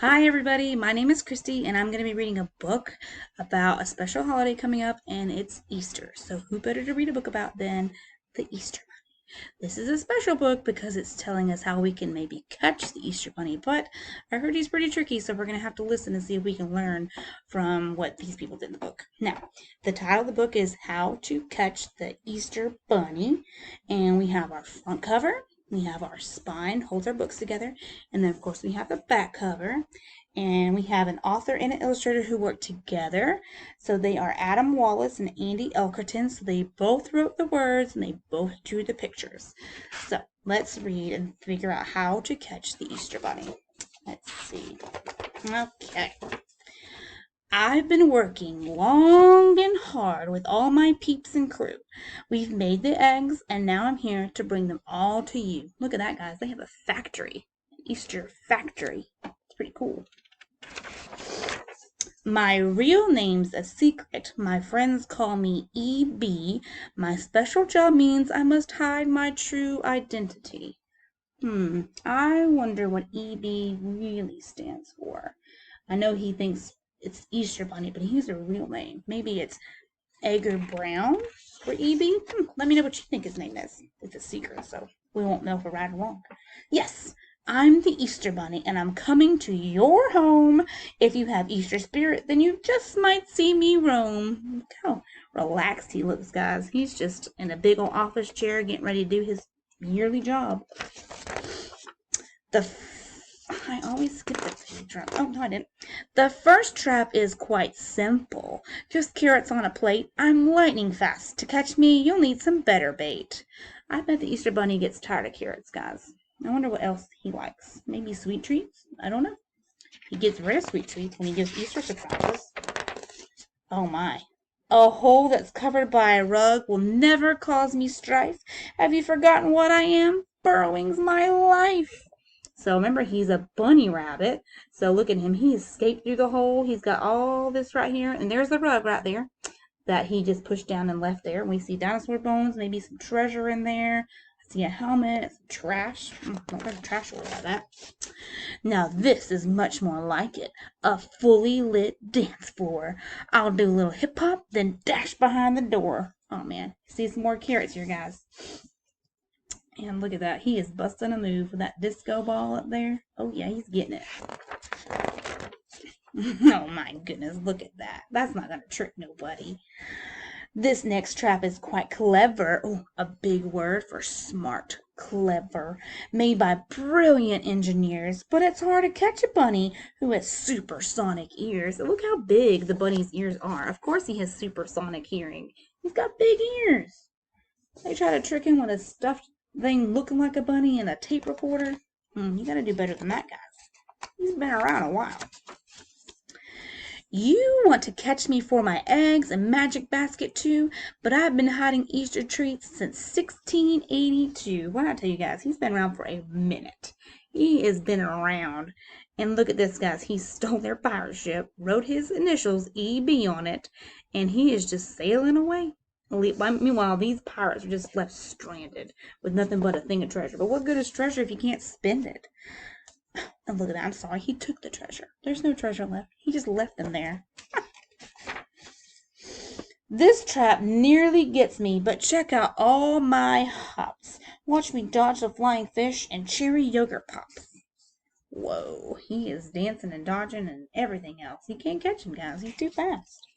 Hi, everybody. My name is Christy, and I'm going to be reading a book about a special holiday coming up, and it's Easter. So, who better to read a book about than the Easter Bunny? This is a special book because it's telling us how we can maybe catch the Easter Bunny, but I heard he's pretty tricky, so we're going to have to listen and see if we can learn from what these people did in the book. Now, the title of the book is How to Catch the Easter Bunny, and we have our front cover. We have our spine, holds our books together, and then of course we have the back cover, and we have an author and an illustrator who work together. So they are Adam Wallace and Andy Elkerton. So they both wrote the words and they both drew the pictures. So let's read and figure out how to catch the Easter Bunny. Let's see. Okay. I've been working long and hard with all my peeps and crew. We've made the eggs, and now I'm here to bring them all to you. Look at that, guys. They have a factory. An Easter factory. It's pretty cool. My real name's a secret. My friends call me E.B. My special job means I must hide my true identity. I wonder what E.B. really stands for. I know he thinks it's Easter Bunny, but he has a real name. Maybe it's Edgar Brown for E.B. Let me know what you think his name is. It's a secret, so we won't know if we're right or wrong. Yes, I'm the Easter Bunny, and I'm coming to your home. If you have Easter spirit, then you just might see me roam. Look how relaxed he looks, guys. He's just in a big old office chair getting ready to do his yearly job. I always skip the trap. Oh, no, I didn't. The first trap is quite simple. Just carrots on a plate. I'm lightning fast. To catch me, you'll need some better bait. I bet the Easter Bunny gets tired of carrots, guys. I wonder what else he likes. Maybe sweet treats? I don't know. He gets rid of sweet treats when he gives Easter surprises. Oh, my. A hole that's covered by a rug will never cause me strife. Have you forgotten what I am? Burrowing's my life. So remember, he's a bunny rabbit. So look at him. He escaped through the hole. He's got all this right here. And there's the rug right there that he just pushed down and left there. And we see dinosaur bones, maybe some treasure in there. I see a helmet, some trash. Not there's trash over like that. Now this is much more like it. A fully lit dance floor. I'll do a little hip hop, then dash behind the door. Oh man, see some more carrots here, guys. And look at that. He is busting a move with that disco ball up there. Oh, yeah, he's getting it. Oh, my goodness. Look at that. That's not going to trick nobody. This next trap is quite clever. Oh, a big word for smart. Clever. Made by brilliant engineers. But it's hard to catch a bunny who has supersonic ears. Look how big the bunny's ears are. Of course he has supersonic hearing. He's got big ears. They try to trick him with a stuffed thing looking like a bunny and a tape recorder. You gotta do better than that, guys. He's been around a while. You want to catch me for my eggs and magic basket too, but I've been hiding Easter treats since 1682. Why not tell you guys, he's been around for a minute. He has been around. And look at this, guys. He stole their pirate ship, wrote his initials EB on it, and he is just sailing away. Meanwhile, these pirates are just left stranded with nothing but a thing of treasure. But what good is treasure if you can't spend it? And look at that. I'm sorry. He took the treasure. There's no treasure left. He just left them there. This trap nearly gets me, but check out all my hops. Watch me dodge the flying fish and cherry yogurt pops. Whoa. He is dancing and dodging and everything else. You can't catch him, guys. He's too fast.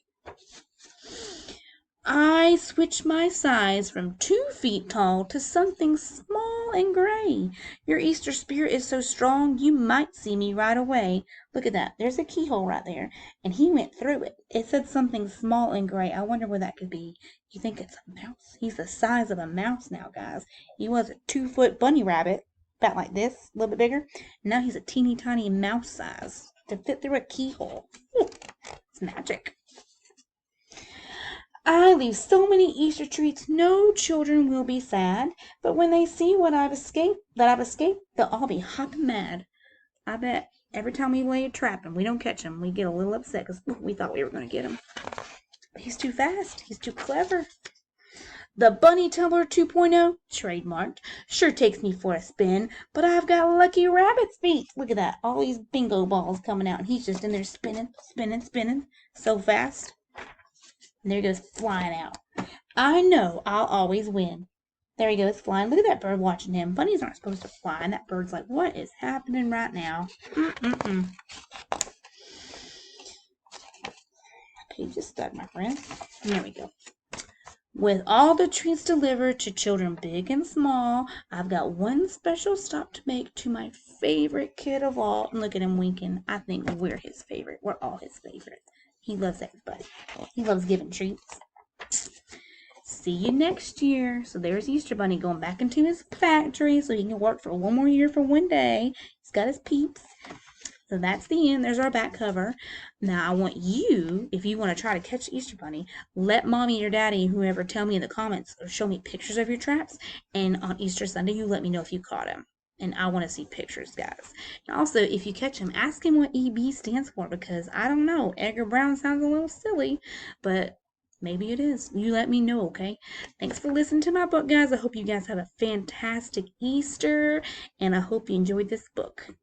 I switch my size from 2 feet tall to something small and gray. Your Easter spirit is so strong you might see me right away. Look at that. There's a keyhole right there, and he went through it. It said something small and gray. I wonder where that could be. You think it's a mouse? He's the size of a mouse now, guys. He was a 2-foot bunny rabbit, about like this, a little bit bigger. Now he's a teeny tiny mouse size to fit through a keyhole. Ooh, it's magic. I leave so many Easter treats, no children will be sad. But when they see what I've escaped, they'll all be hopping mad. I bet every time we lay a trap and we don't catch him, we get a little upset because we thought we were going to get him. But he's too fast. He's too clever. The Bunny Teller 2.0, trademarked. Sure takes me for a spin, but I've got Lucky Rabbit's feet. Look at that. All these bingo balls coming out, and he's just in there spinning, spinning, spinning so fast. And there he goes flying out. I know I'll always win. There he goes flying. Look at that bird watching him. Bunnies aren't supposed to fly, and that bird's like, what is happening right now? Mm-mm-mm. My page is stuck, my friend. There we go. With all the treats delivered to children big and small, I've got one special stop to make to my favorite kid of all. And look at him winking. I think we're his favorite. We're all his favorite. He loves everybody. He loves giving treats. See you next year. So there's Easter Bunny going back into his factory so he can work for one more year for one day. He's got his peeps. So that's the end. There's our back cover. Now I want you, if you want to try to catch the Easter Bunny, let mommy or daddy, whoever, tell me in the comments or show me pictures of your traps. And on Easter Sunday, you let me know if you caught him. And I want to see pictures, guys. And also, if you catch him, ask him what EB stands for, because I don't know. Edgar Brown sounds a little silly, but maybe it is. You let me know, okay? Thanks for listening to my book, guys. I hope you guys have a fantastic Easter, and I hope you enjoyed this book.